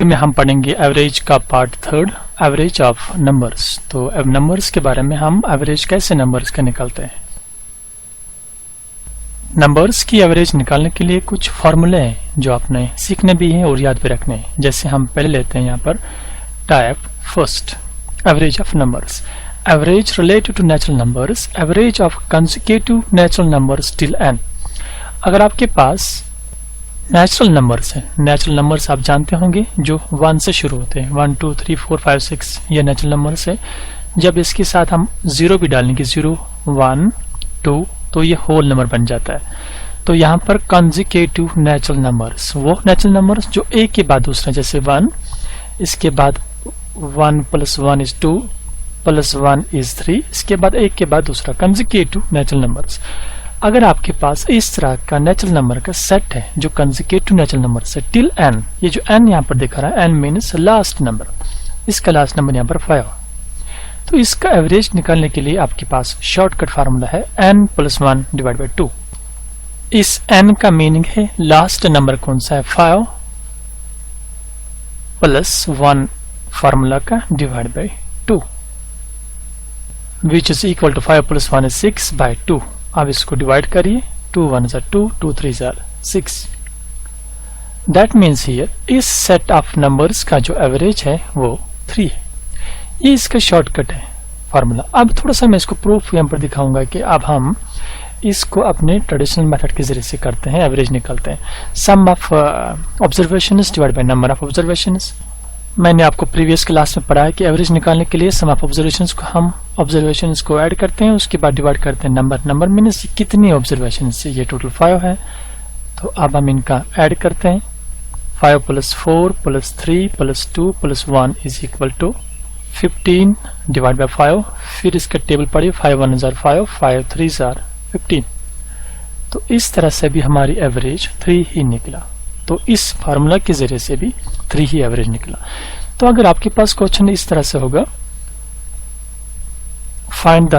Video में हम पढ़ेंगे एवरेज का part third, average of numbers. तो अब नंबर्स के बारे में हम एवरेज कैसे नंबर्स का निकालते हैं। नंबर्स की एवरेज निकालने के लिए कुछ फॉर्मूले हैं जो आपने सीखने भी हैं और याद भी रखने हैं। जैसे हम पहले लेते हैं यहाँ पर type first, average of numbers. Average related to natural numbers, average of consecutive natural numbers till n। अगर आपके पास नेचुरल नंबर्स हैं, नेचुरल नंबर्स आप जानते होंगे जो 1 से शुरू होते हैं, 1 2 3 4 5 6, ये नेचुरल नंबर्स है। जब इसके साथ हम 0 भी डालेंगे, 0 1 2, तो ये होल नंबर बन जाता है। तो यहाँ पर कंसेक्यूटिव नेचुरल नंबर्स, वो नेचुरल नंबर्स जो एक के बाद दूसरा, जैसे 1, इसके बाद 1 + 1 = 2 + 1 = 3, इसके बाद एक के बाद दूसरा, कंसेक्यूटिव नेचुरल नंबर्स। अगर आपके पास इस तरह का नेचुरल नंबर का सेट है जो कंसेक्यूटिव नेचुरल नंबर से टिल n, ये जो n यहाँ पर दिख रहा है, n मीन्स लास्ट नंबर, इसका लास्ट नंबर यहाँ पर 5। तो इसका एवरेज निकालने के लिए आपके पास शॉर्टकट फार्मूला है n + 1 / 2। इस n का मीनिंग है लास्ट नंबर कौन सा है, 5 + 1 फार्मूला का / 2, विच इज इक्वल टू 5 + 1 = 6/2। अब इसको डिवाइड करिए, 2 1 = 2, 2 3 = 6। दैट मीन्स हियर इस सेट ऑफ नंबर्स का जो एवरेज है वो 3 है। ये इसका शॉर्टकट है फार्मूला। अब थोड़ा सा मैं इसको प्रूफ यहाँ पर दिखाऊंगा कि अब हम इसको अपने ट्रेडिशनल मेथड के जरिए से करते हैं, एवरेज निकालते हैं। Sum of observations divide by number of observations. मैंने आपको प्रीवियस क्लास में पढ़ा है कि एवरेज निकालने के लिए सम ऑफ ऑब्जर्वेशंस को हम ऑब्जर्वेशंस को ऐड करते हैं, उसके बाद डिवाइड करते हैं नंबर मीन्स कितनी ऑब्जर्वेशंस, ये टोटल 5 है। तो अब हम इनका ऐड करते हैं, 5 + 4 + 3 + 2 + 1 = 15 डिवाइड बाय 5। फिर इसका टेबल पढ़िए, 5 1 = 5, 5 3 = 15। तो इस तरह से भी हमारी एवरेज 3 ही निकला। तो इस फार्मूला के जरिए से भी 3 ही एवरेज निकला। तो अगर आपके पास क्वेश्चन इस तरह से होगा, find the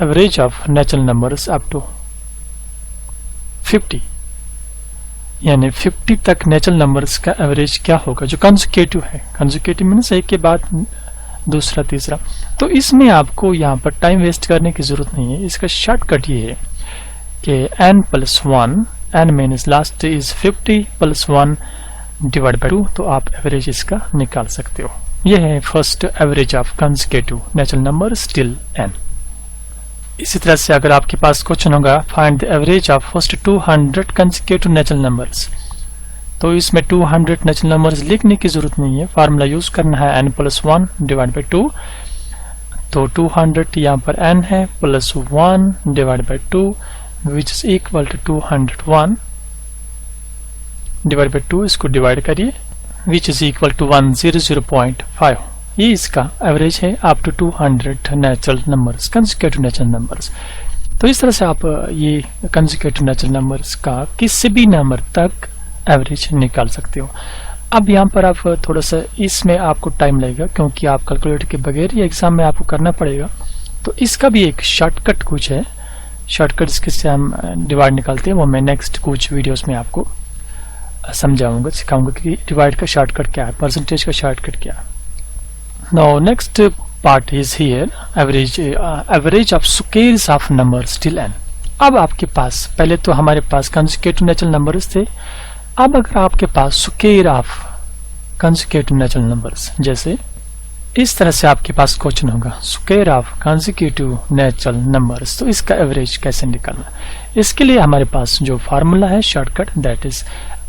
average of natural numbers up to 50, यानी 50 तक नेचुरल नंबर्स का एवरेज क्या होगा जो कंसेक्यूटिव है। कंसेक्यूटिव मीन्स एक के बाद दूसरा तीसरा। तो इसमें आपको यहाँ पर टाइम वेस्ट करने की जरूरत नहीं है। इसका शॉर्टकट ये है कि n + 1, n means last is 50 + 1 / 2, तो आप एवरेज इसका निकाल सकते हो। यह है first average of consecutive natural numbers till n। इसी तरह से अगर आपके पास क्वेश्चन होगा, find the average of first 200 consecutive natural numbers, तो इसमें 200 नेचुरल नंबर्स लिखने की जरूरत नहीं है, फार्मूला यूज करना है n + 1 / 2। तो 200 यहाँ पर n है, +1 / 2, which is equal to 201 / 2। इसको डिवाइड करिए, which is equal to 100.5। ये इसका एवरेज है up to 200 natural numbers, consecutive natural numbers. तो इस तरह से आप ये कंसेक्यूटिव नेचुरल नंबर्स का किसी भी नंबर तक एवरेज निकाल सकते हो। अब यहाँ पर आप थोड़ा सा इसमें आपको टाइम लगेगा क्योंकि आप कैलकुलेटर के बगैर ये एग्जाम में आपको करना पड़ेगा। तो इसका भी एक शॉर्टकट कुछ है, शॉर्टकट जिससे हम डिवाइड निकालते हैं, वो मैं नेक्स्ट कुछ वीडियोस में आपको समझाऊंगा, सिखाऊंगा कि डिवाइड का शॉर्टकट क्या है, परसेंटेज का शॉर्टकट क्या है। Now next part is here average of squares of numbers till n। अब आपके पास पहले तो हमारे पास कंसेक्यूटिव नेचुरल नंबर्स थे। अब अगर आपके पास square of consecutive natural numbers, जैसे इस तरह से आपके पास क्वेश्चन होगा, square of consecutive natural numbers, तो इसका एवरेज कैसे निकालना। इसके लिए हमारे पास जो फार्मूला है shortcut, that is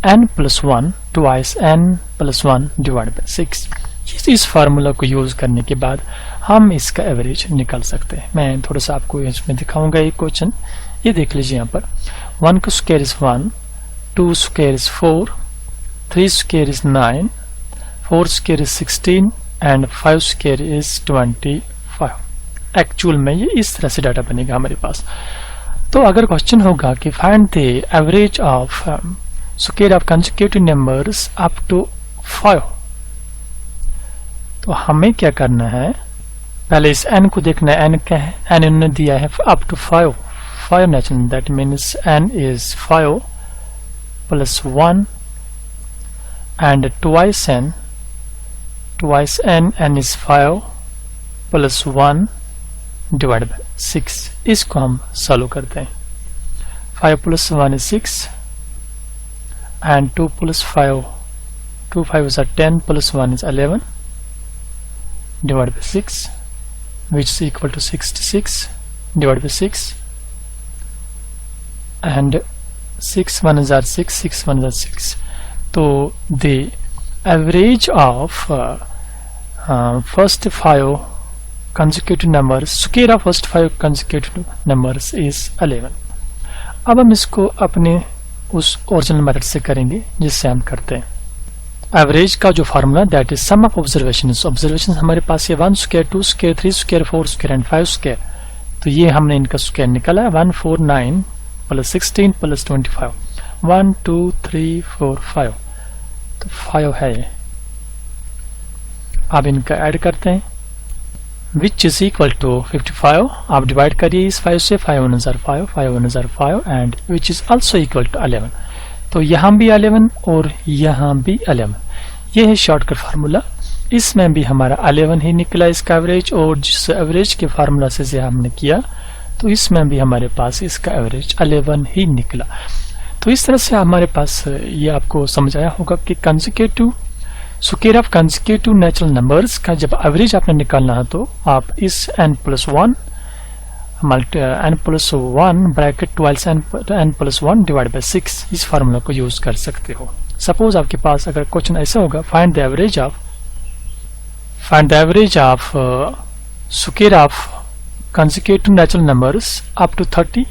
n + 1 2 n + 1 / 6। इस फार्मूला को यूज करने के बाद हम इसका एवरेज निकाल सकते हैं। मैं थोड़ा सा आपको इसमें दिखाऊंगा एक क्वेश्चन, ये देख लीजिए यहाँ पर। 1 का square is 1, 2 square is 4, 3 square is 9, 4 square is 16 and 5 square is 25। Actual में ये इस तरह से डाटा बनेगा हमारे पास। तो अगर क्वेश्चन होगा कि find the average of square of consecutive numbers up to 5, तो हमें क्या करना है, पहले इस n को देखना है। n क्या है, n इन्होंने दिया है up to 5 natural, that means n is 5 + 1 and twice n twice n, n is 5 plus 1 divided by 6. इसको हम सॉल्व करते हैं. 5 plus 1 is 6 and 2 plus 5, 2 5s are 10 plus 1 is 11 divided by 6, which is equal to 66 divided by 6, and 6 1s are 6, 6 1s are 6. So the average of first 5 consecutive numbers, square of first 5 consecutive numbers is 11. अब हम इसको अपने उस original method से करेंगे जिससे हम करते हैं. एवरेज का जो formula that is sum of observation हमारे पास ये 1 square 2 square 3 square 4 square and 5 square. तो ये हमने इनका स्क्वायर निकाला है. 149 प्लस 16 प्लस 25, 1 2 3 4 5. तो 5 है. अब इनका ऐड करते हैं विच इज इक्वल टू 55. आप डिवाइड करिए इस 5 से. 5 1 are 5, 5 1 are 5 and which is also equal to 11. तो यहाँ भी 11 और यहाँ भी 11. ये है शॉर्टकट फार्मूला. इसमें भी हमारा 11 ही निकला इसका एवरेज, और जिस एवरेज के फार्मूला से हमने किया तो इसमें भी हमारे पास इसका एवरेज 11 ही निकला. तो इस तरह से हमारे पास ये आपको समझ आया होगा कि consecutive square of consecutive natural numbers का जब एवरेज आपने निकालना है तो आप इस n plus 1 bracket 12 n plus 1 divide by 6 इस फार्मूला को यूज कर सकते हो. सपोज आपके पास अगर क्वेश्चन ऐसा होगा find the average of square of consecutive natural numbers up to 30.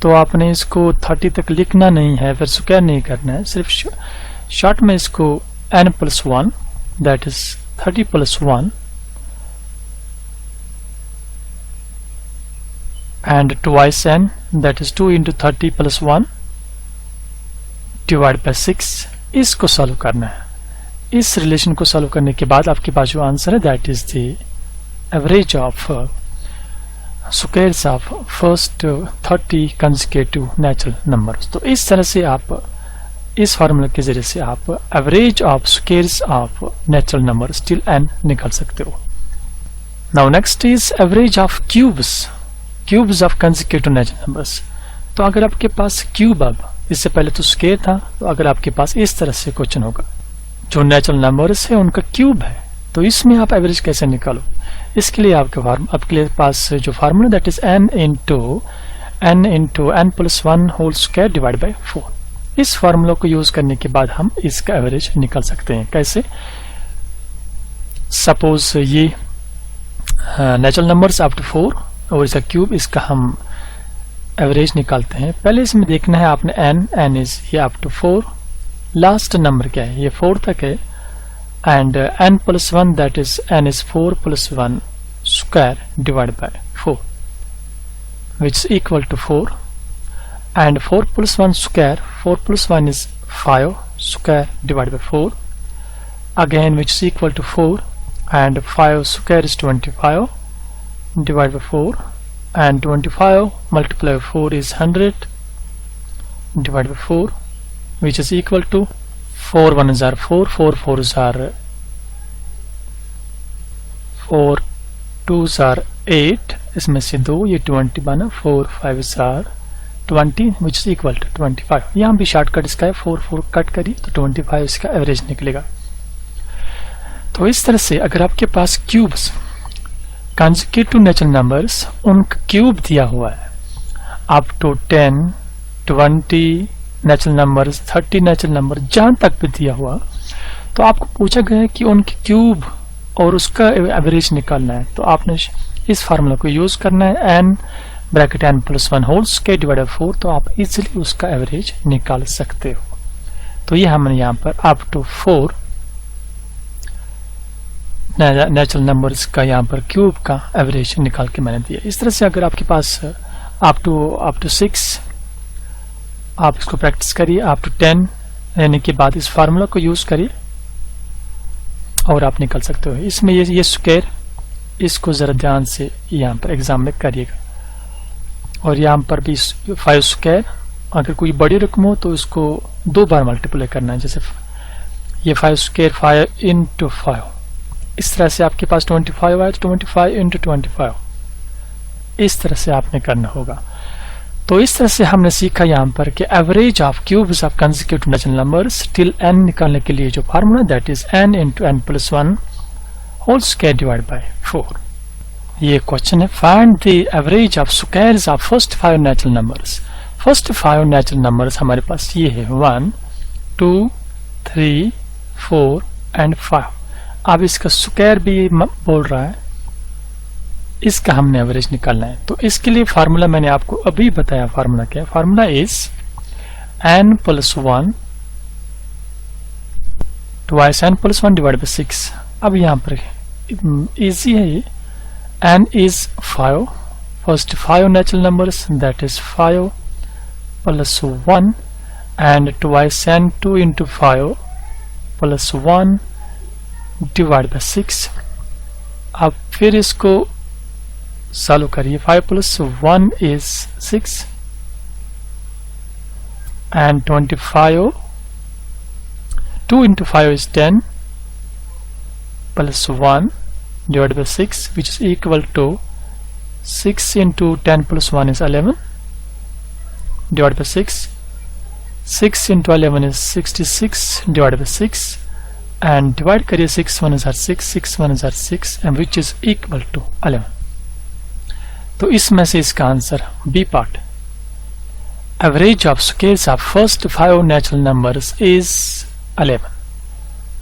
तो आपने इसको 30 तक लिखना नहीं है, फिर स्क्वायर नहीं करना है, सिर्फ शॉर्ट में इसको n plus 1 that is 30 plus 1 and twice n that is 2 into 30 plus 1 divided by 6. इसको सॉल्व करना है. इस रिलेशन को सॉल्व करने के बाद आपके पास जो आंसर है that is the average of squares of first 30 consecutive natural numbers. तो इस तरह से आप इस फार्मूला के जरिए से आप average of squares of natural number still n निकाल सकते हो. Now next is average of cubes of consecutive natural numbers. तो अगर आपके पास क्यूब, अब इससे पहले तो स्क्वायर था, तो अगर आपके पास इस तरह से क्वेश्चन होगा जो नेचुरल नंबर्स है उनका क्यूब है, तो इसमें आप एवरेज कैसे निकालो. इसके लिए आपके पास जो formula that is n into n plus 1 whole square divide by 4. इस फार्मूला को यूज करने के बाद हम इसका एवरेज निकाल सकते हैं. कैसे? सपोज ये नेचुरल नंबर्स अप टू 4 और इसका क्यूब, इसका हम एवरेज निकालते हैं. पहले इसमें देखना है आपने n इज ये अप टू 4, लास्ट नंबर क्या है, ये 4 तक है, and n plus 1 that is n is 4 plus 1 square divide by 4 which is equal to 4. And 4 plus 1 square, 4 plus 1 is 5 square divided by 4 again, which is equal to 4, and 5 square is 25 divided by 4, and 25 multiplied by 4 is 100 divided by 4, which is equal to 4 1s are 4, 4 4s are 4 2s are 8, इसमें से 2, ये 20 बना, 4 5s are 20 which is equal to 25. यहाँ भी shortcut इसका है, 4 4 cut करिए तो 25 इसका एवरेज निकलेगा. तो इस तरह से अगर आपके पास क्यूब्स कंसेक्यूटिव नेचुरल नंबर्स उनका क्यूब दिया हुआ है up to 10 20 natural numbers 30 natural number जहां तक भी दिया हुआ, तो आपको पूछा गया है कि उनके क्यूब और उसका एवरेज निकालना है. तो आपने इस फार्मूला को यूज करना है n bracket n plus 1 whole square divided 4. तो आप इजीली उसका एवरेज निकाल सकते हो. तो ये हमने यहाँ पर अप टू 4 नेचुरल नंबर्स का यहाँ पर क्यूब का एवरेज निकाल के मैंने दिया. इस तरह से अगर आपके पास अप टू 6 आप इसको प्रैक्टिस करिए, अप टू 10 रहने के बाद इस फार्मूला को यूज करिए और आप निकल सकते हो. इसमें ये स्क्वायर, इसको जरा ध्यान से यहाँ पर एग्जाम में करिएगा. और यहाँ पर भी 5 स्क्वायर, अगर कोई बड़ी रकम हो तो इसको 2 बार मल्टीप्लाई करना है. जैसे ये 5 स्क्वायर 5 इंटू 5 इस तरह से आपके पास 25 आया तो 25 इंटू 25 इस तरह से आपने करना होगा। तो इस तरह से हमने सीखा यहाँ पर कि average of cubes of consecutive natural numbers till n निकालने के लिए जो formula that is n into n plus 1 whole square divide by 4। ये क्वेश्चन है, find the average of squares of first 5 natural numbers. First 5 natural numbers हमारे पास ये है 1 2 3 4 एंड 5। अब इसका स्क्वायर भी बोल रहा है, इसका हमने एवरेज निकालना है। तो इसके लिए फार्मूला मैंने आपको अभी बताया, फार्मूला क्या है, formula is n plus 1 twice n plus 1 divide by 6। अब यहाँ पर इजी है ये, n is 5 first 5 natural numbers that is 5 plus 1 and twice n 2 into 5 plus 1 divide by 6। अब फिर इसको सॉल्व करिए, 5 plus 1 is 6 and 25 2 into 5 is 10 plus 1 divided by 6 which is equal to 6 into 10 plus 1 is 11 divided by 6 6 into 11 is 66 divided by 6 and divide करिए 6 1 is 6 6 1 is 6 and which is equal to 11। तो इसमें से इसका answer B part, average of squares of first 5 natural numbers is 11।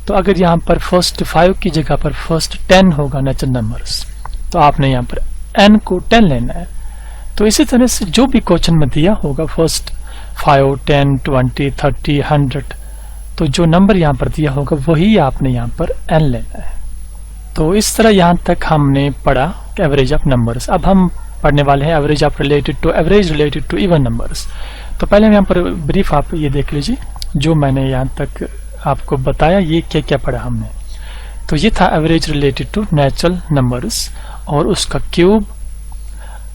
तो अगर यहाँ पर first 5 की जगह पर फर्स्ट 10 होगा नेचुरल नंबर्स, तो आपने यहाँ पर n को 10 लेना है। तो इसी तरह से जो भी क्वेश्चन में दिया होगा फर्स्ट 5 10 20 30 100, तो जो नंबर यहाँ पर दिया होगा वही आपने यहाँ पर n लेना है। तो इस तरह यहाँ तक हमने पढ़ा एवरेज ऑफ नंबर्स। अब हम पढ़ने वाले हैं average of average related to even numbers. तो पहले हम यहाँ पर ब्रीफ आप ये देख लीजिए, जो मैंने यहाँ तक आपको बताया ये क्या क्या पढ़ा हमने। तो ये था average related to natural numbers और उसका क्यूब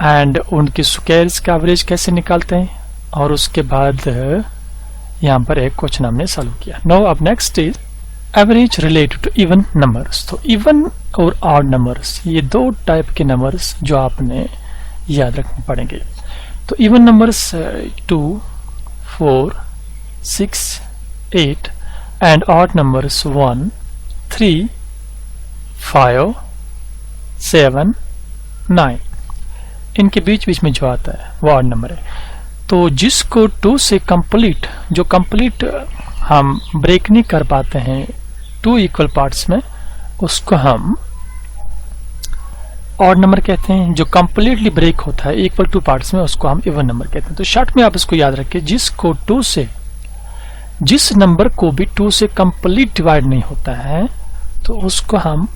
एंड उनके स्क्वायर्स का एवरेज कैसे निकालते हैं, और उसके बाद यहाँ पर एक क्वेश्चन हमने सॉल्व किया। नाउ अब next is average related to even numbers. तो इवन और ऑड नंबर्स, ये दो टाइप के नंबर्स जो आपने याद रखने पड़ेंगे। तो even numbers 2 4 6 8 and odd numbers 1 3 5 7 9, इनके बीच बीच में जो आता है वो ऑड नंबर है। तो जिसको 2 से कंप्लीट, जो कंप्लीट हम ब्रेक नहीं कर पाते हैं 2 इक्वल पार्ट्स में, उसको हम ऑड नंबर कहते हैं। जो कंप्लीटली ब्रेक होता है इक्वल 2 पार्ट्स में, उसको हम इवन नंबर कहते हैं। तो शॉर्ट में आप इसको याद रखिए, जिसको 2 से, जिस नंबर को भी 2 से कंप्लीट डिवाइड नहीं होता है तो उसको हम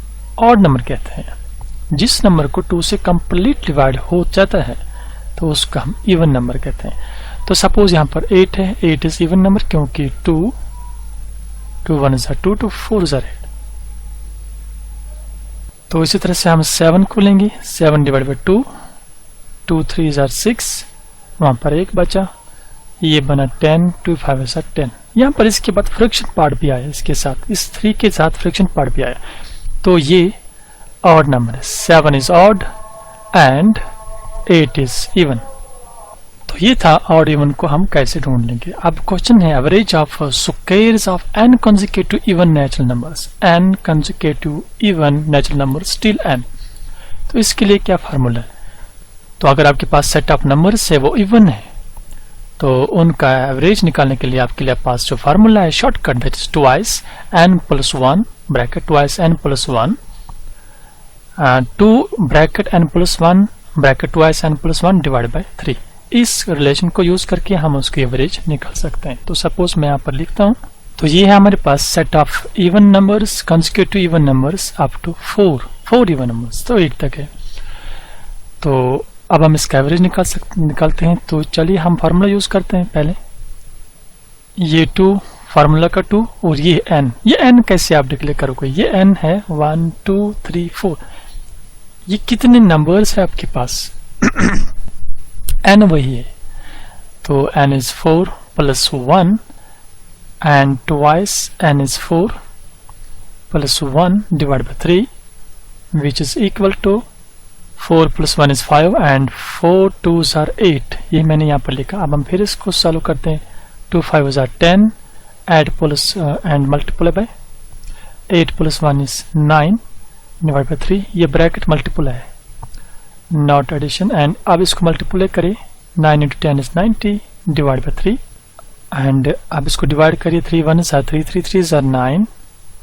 ऑड नंबर कहते हैं। जिस नंबर को 2 से कंप्लीट डिवाइड हो जाता है तो उसको हम इवन नंबर कहते हैं। तो सपोज यहाँ पर 8 है, 8 इज इवन नंबर क्योंकि 2 1 is 2 2 4 is 8। तो इसी तरह से हम 7 को लेंगे, 7 डिवाइड बाई 2 2 3 is 6, वहां पर 1 बचा, ये बना 10 2 5 is 10। यहाँ पर इसके बाद फ्रैक्शन पार्ट भी आया, इसके साथ इस 3 के साथ फ्रैक्शन पार्ट भी आया। तो ये ऑड नंबर है, 7 is odd and 8 is even. तो ये था ऑड इवन को हम कैसे ढूंढ लेंगे। अब क्वेश्चन है average of squares of n consecutive even natural numbers, n consecutive even natural numbers till n। तो इसके लिए क्या फार्मूला है। तो अगर आपके पास सेट ऑफ नंबर्स है वो इवन है, तो उनका एवरेज निकालने के लिए आपके लिए पास जो फार्मूला है shortcut, that is twice n plus 1 bracket twice n plus 1 2 bracket n plus 1 bracket twice n plus 1 divide by 3। इस रिलेशन को यूज करके हम उसकी एवरेज निकाल सकते हैं। तो सपोज मैं यहाँ पर लिखता हूँ, तो ये है हमारे पास set of even numbers, consecutive even numbers up to 4 even numbers, तो 8 तक है। तो अब हम इसका एवरेज निकालते हैं। तो चलिए हम फार्मूला यूज करते हैं। पहले ये 2 फार्मूला का 2 और ये n, ये n कैसे आप डिक्लेयर करोगे, ये n है 1 2 3 4। ये कितने नंबर्स है आपके पास n वही है, तो n is 4 plus 1 and twice n is 4 plus 1 divided by 3 which is equal to 4 plus 1 is 5 and 4 2s are 8. ये मैंने यहाँ पर लिखा. अब हम फिर इसको सॉल्व करते हैं. 2 5s are 10, add plus and multiply by 8 plus 1 is 9 divided by 3. ये ब्रैकेट मल्टीपल है, नॉट एडिशन. एंड अब इसको मल्टीप्लाई करें. 9 into 10 is 90 divided by 3 and अब इसको डिवाइड करिए. 3 1s are 3, 3 3s are 9,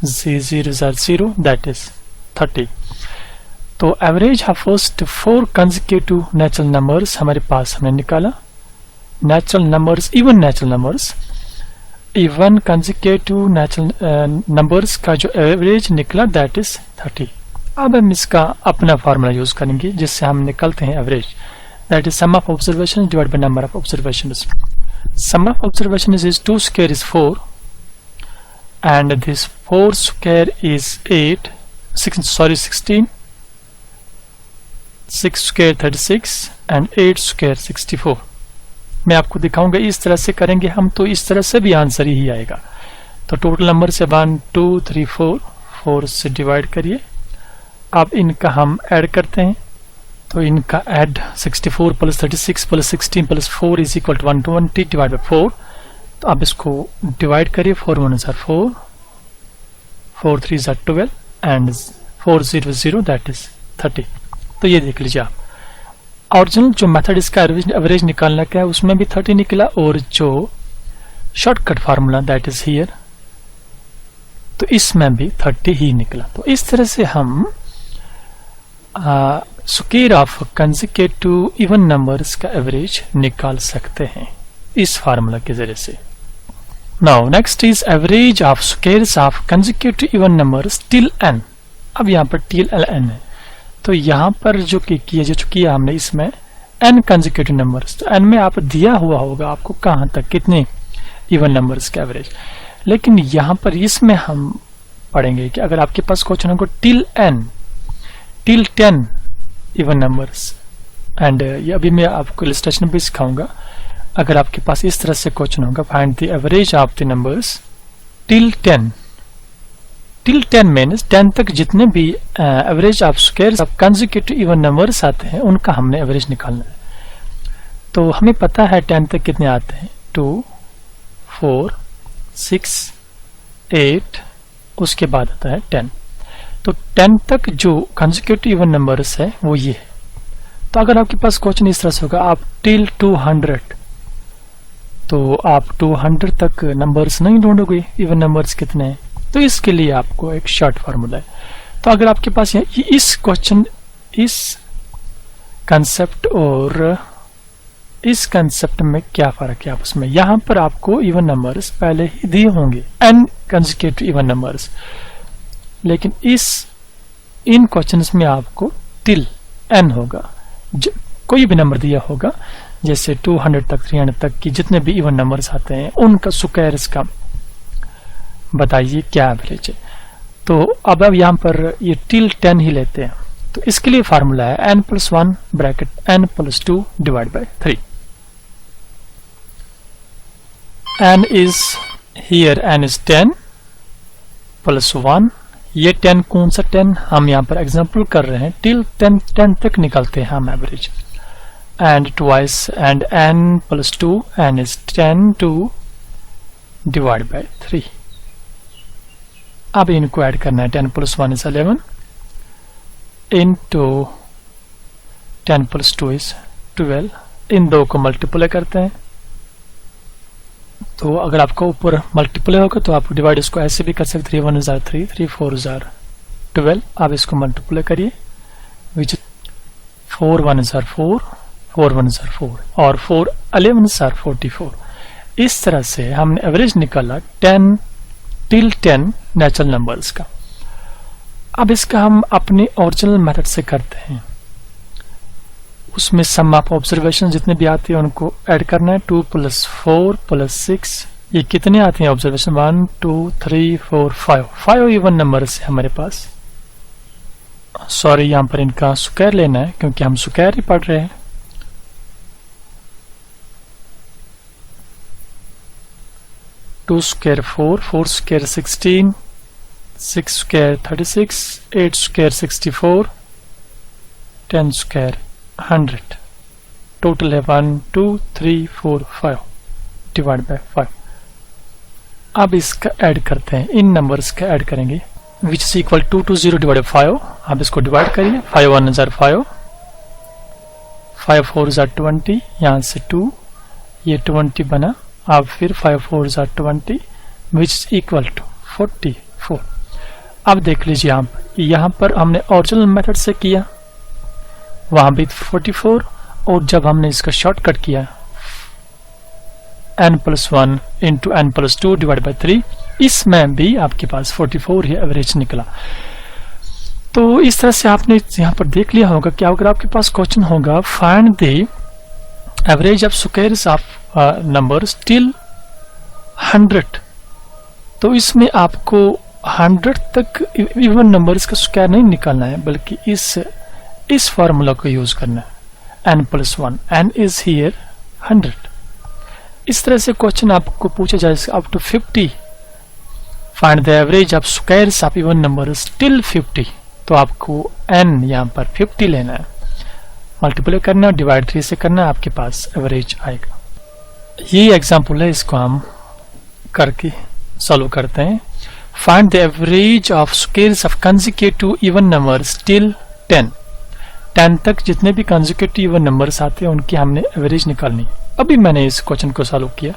0s are 0, that is 30. तो average of first 4 consecutive natural numbers हमारे पास हमने निकाला. Natural numbers, even natural numbers, even consecutive natural numbers का जो एवरेज निकला दैट इज 30. अब हम इसका अपना फार्मूला यूज करेंगे जिससे हम निकालते हैं average. That is sum of observation divide by number of observations. Sum of observations is 2 square is 4 and this 4 square is 16, 6 square 36 and 8 square 64. मैं आपको दिखाऊंगा. इस तरह से करेंगे हम तो इस तरह से भी आंसर ही आएगा. तो टोटल नंबर से 1 2 3 4 से डिवाइड करिए. अब इनका हम ऐड करते हैं. तो इनका add 64 plus 36 plus 16 plus 4 is equal to 120 divide by 4. तो आप इसको डिवाइड करिए. 4 1s are 4, 4 3s are 12 and 4 0 0 that is 30. तो ये देख लीजिए आप. ओरिजिनल जो मेथड इसका एवरेज निकालने का है उसमें भी 30 निकला और जो shortcut formula that is here तो इसमें भी 30 ही निकला. तो इस तरह से हम square of consecutive even numbers का एवरेज निकाल सकते हैं इस फार्मूला के जरिए से. Now next is average of squares of consecutive even numbers till n. अब यहाँ पर टिल n है तो यहाँ पर जो किया हमने इसमें n कंसेक्यूटिव नंबर्स. तो n में आप दिया हुआ होगा आपको कहाँ तक कितने इवन नंबर्स का एवरेज. लेकिन यहाँ पर इसमें हम पढ़ेंगे कि अगर आपके पास क्वेश्चन होगा till n till 10 even numbers and ये अभी मैं आपको इलस्ट्रेशन भी सिखाऊंगा. अगर आपके पास इस तरह से क्वेश्चन होगा find the average of the numbers till 10. Till 10 means 10 तक जितने भी average of squares of consecutive even numbers आते हैं उनका हमने एवरेज निकालना है. तो हमें पता है 10 तक कितने आते हैं. 2 4 6 8 उसके बाद आता है 10. तो 10 तक जो कंसेक्यूटिव इवन नंबर्स है वो ये है. तो अगर आपके पास क्वेश्चन इस तरह से होगा आप टिल 200 तो आप 200 तक नंबर्स नहीं ढूंढोगे इवन नंबर्स कितने हैं. तो इसके लिए आपको एक शॉर्ट फार्मूला है. तो अगर आपके पास इस क्वेश्चन इस कंसेप्ट और इस कंसेप्ट में क्या फर्क है आपस में. यहाँ पर आपको इवन नंबर्स पहले ही दिए होंगे n कंसेक्यूटिव इवन नंबर्स. लेकिन इन क्वेश्चंस में आपको टिल n होगा. कोई भी नंबर दिया होगा जैसे 200 तक 300 तक की जितने भी इवन नंबर्स आते हैं उनका स्क्वायर्स का बताइए क्या एवरेज है. तो अब यहाँ पर ये टिल 10 ही लेते हैं. तो इसके लिए फार्मूला है n + 1 bracket n + 2 divide by 3. n is here n is 10 + 1. ये 10 कौन सा 10 हम यहाँ पर एग्जांपल कर रहे हैं. टिल 10 तक निकालते हैं हम average. And twice and n + 2 n is 10 2 divide by 3. अब इनको ऐड करना है. 10 + 1 इज 11 इंटू 10 + 2 इज 12. इन दो को मल्टीप्लाई करते हैं. तो अगर आपको ऊपर मल्टीप्लाई होगा तो आप डिवाइड इसको ऐसे भी कर सकते. 3 1s are 3 3 4s are 12. आप इसको मल्टीप्लाई करिए विच 4 1s are 4 4 1s are 4 और 4 11s are 44. इस तरह से हमने एवरेज निकाला 10 टिल 10 नेचुरल नंबर्स का. अब इसका हम अपने ओरिजिनल मेथड से करते हैं. उसमें सम ऑफ ऑब्जर्वेशन जितने भी आते हैं उनको ऐड करना है. 2 + 4 + 6 ये कितने आते हैं ऑब्जर्वेशन 1 2 3 4 5 इवन नंबर्स है हमारे पास. सॉरी यहाँ पर इनका स्क्वायर लेना है क्योंकि हम स्क्वायर ही पढ़ रहे हैं. Two square 4 4 square 16 6 square 36, 8 square 64, 10 square 100. Total है 1 2 3 4 5 डिवाइड बाय 5। अब इसका ऐड करते हैं, इन नंबर्स का ऐड करेंगे विच इज इक्वल 220 डिवाइड बाय 5। आप इसको डिवाइड करिए, 5 1 जार 5, 5 4 जार 20, यहाँ से 2, ये 20 बना। अब फिर 5 4 जार 20 विच इज इक्वल टू 44। अब देख लीजिए आप, यहाँ पर हमने ओरिजिनल मेथड से किया, वहां भी 44, और जब हमने इसका शॉर्टकट किया n+1 into n+2 divide by 3, इसमें भी आपके पास 44 ही एवरेज निकला। तो इस तरह से आपने यहाँ पर देख लिया होगा कि अगर आपके पास क्वेश्चन होगा find the average of squares of numbers till 100, तो इसमें आपको 100 तक इवन नंबर्स का स्क्वायर नहीं निकालना है, बल्कि इस फार्मूला को यूज करना है, n+1, n इज हियर 100। इस तरह से क्वेश्चन आपको पूछा जाए up to 50, find the average of squares of even numbers till 50, तो आपको n यहाँ पर 50 लेना है, मल्टीप्लाई करना है, डिवाइड 3 से करना है, आपके पास एवरेज आएगा। ये एग्जाम्पल है, इसको हम करके सॉल्व करते हैं। Find the average of squares of consecutive even numbers till 10, 10 तक जितने भी कंसेक्यूटिव इवन नंबर्स आते हैं उनकी हमने एवरेज निकालनी। अभी मैंने इस क्वेश्चन को सॉल्व किया,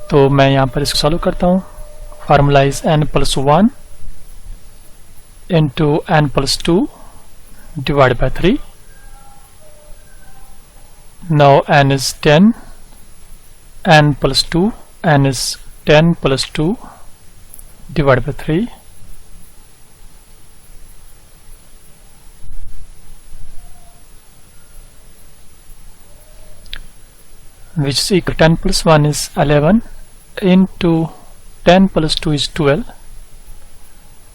तो मैं यहाँ पर इसको सॉल्व करता हूँ। Formula is n+1 into n+2 divide by 3। Now n is 10, n+2, n is 10 plus 2 divided by 3, which is equal 10 plus 1 is 11 into 10 plus 2 is 12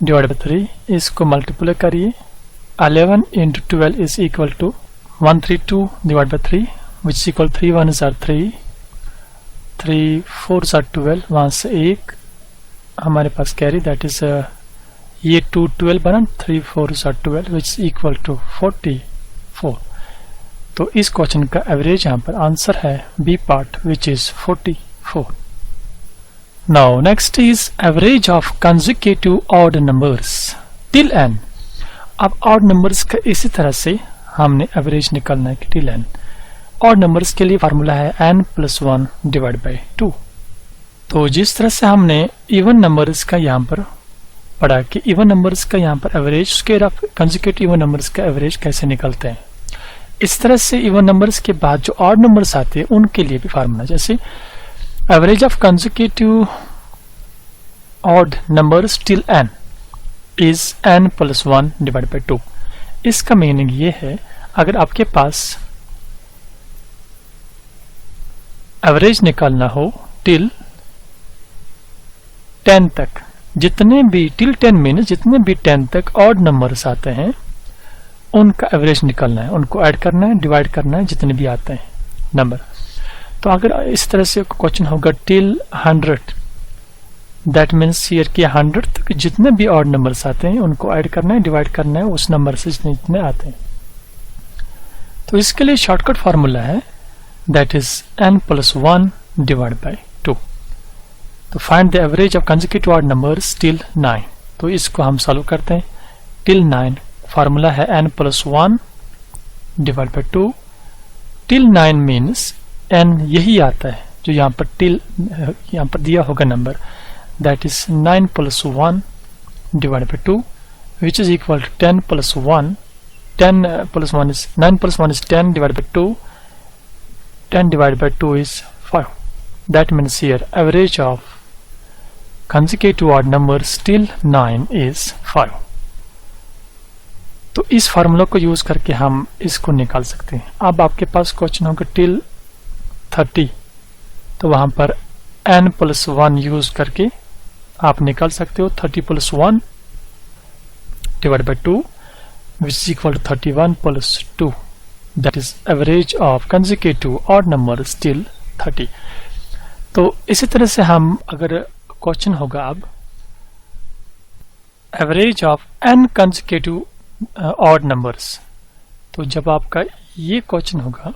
divided by 3। इसको मल्टीप्लाई करिए, 11 into 12 is equal to 132 divided by 3, which is equal 3 1s are 3, 3 4s are 12, वहां से एक हमारे पास carry, that is ये 2 12 बना, 3 4s are 12 which is equal to 44। तो इस क्वेश्चन का एवरेज यहाँ पर आंसर है B part which is 44। Now next is average of consecutive odd numbers till n। अब ऑड नंबर्स का इसी तरह से हमने एवरेज निकालना है कि टिल n। ऑड नंबर्स के लिए फार्मूला है n+1 डिवाइड बाई 2। तो जिस तरह से हमने इवन नंबर्स का यहाँ पर पढ़ा कि इवन नंबर्स का यहाँ पर average, square of consecutive even numbers का एवरेज कैसे निकलते हैं, इस तरह से इवन नंबर्स के बाद जो ऑड नंबर्स आते हैं उनके लिए भी फार्मूला, जैसे average of consecutive odd numbers till n is n+1 divide by 2। इसका मीनिंग ये है, अगर आपके पास एवरेज निकालना हो टिल 10 तक, जितने भी टिल 10 मीन्स जितने भी 10 तक ऑड नंबर्स आते हैं उनका एवरेज निकालना है, उनको ऐड करना है, डिवाइड करना है जितने भी आते हैं नंबर। तो अगर इस तरह से क्वेश्चन होगा टिल 100, दैट मीन्स हियर कि 100 तक जितने भी ऑड नंबर्स आते हैं उनको ऐड करना है, डिवाइड करना है उस नंबर से जितने आते हैं। तो इसके लिए शॉर्टकट फार्मूला है, that is n+1 divided by 2। तो find the average of consecutive odd numbers till 9। तो इसको हम सॉल्व करते हैं। टिल 9 फार्मूला है n+1 divide by 2। Till 9 means n यही आता है जो यहाँ पर टिल यहाँ पर दिया होगा number, that is 9+1 divide by 2 which is equal to 10+1। 10+1 is 9+1 is 10 divided by 2, 10 divided by 2 is 5. That means here average of consecutive odd numbers till 9 is 5. तो इस फार्मूला को यूज करके हम इसको निकाल सकते हैं। अब आपके पास क्वेश्चन होगा टिल 30, तो वहां पर n+1 यूज करके आप निकाल सकते हो 30+1 divided by 2 which is equal to 31 plus 2, that is average of consecutive odd numbers till 30। तो इसी तरह से हम अगर क्वेश्चन होगा अब average of n consecutive odd numbers. तो जब आपका ये क्वेश्चन होगा,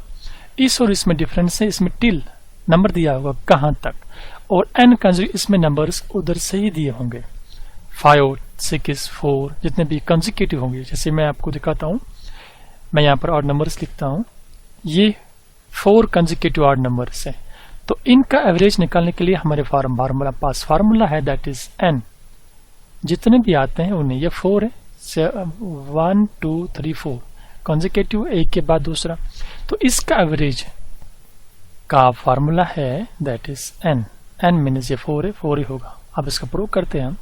इस और इसमें डिफरेंस है, इसमें टिल नंबर दिया होगा कहां तक, और n कंसेक्यूटिव इसमें नंबर्स उधर से ही दिए होंगे, 5, 6, 4 जितने भी कंसेक्यूटिव होंगे। जैसे मैं आपको दिखाता हूं, मैं यहाँ पर ऑड नंबर्स लिखता हूं, ये 4 कंसेक्यूटिव ऑड नंबर्स है। तो इनका एवरेज निकालने के लिए हमारे फार्मूला पास फार्मूला है, दैट इज n। जितने भी आते हैं उन्हें, ये 4 है, 1 2 3 4 कंसेक्यूटिव, एक के बाद दूसरा, तो इसका एवरेज का फार्मूला है that is n। n means ये 4 है, 4 ही होगा। अब इसका प्रूव करते हैं हम।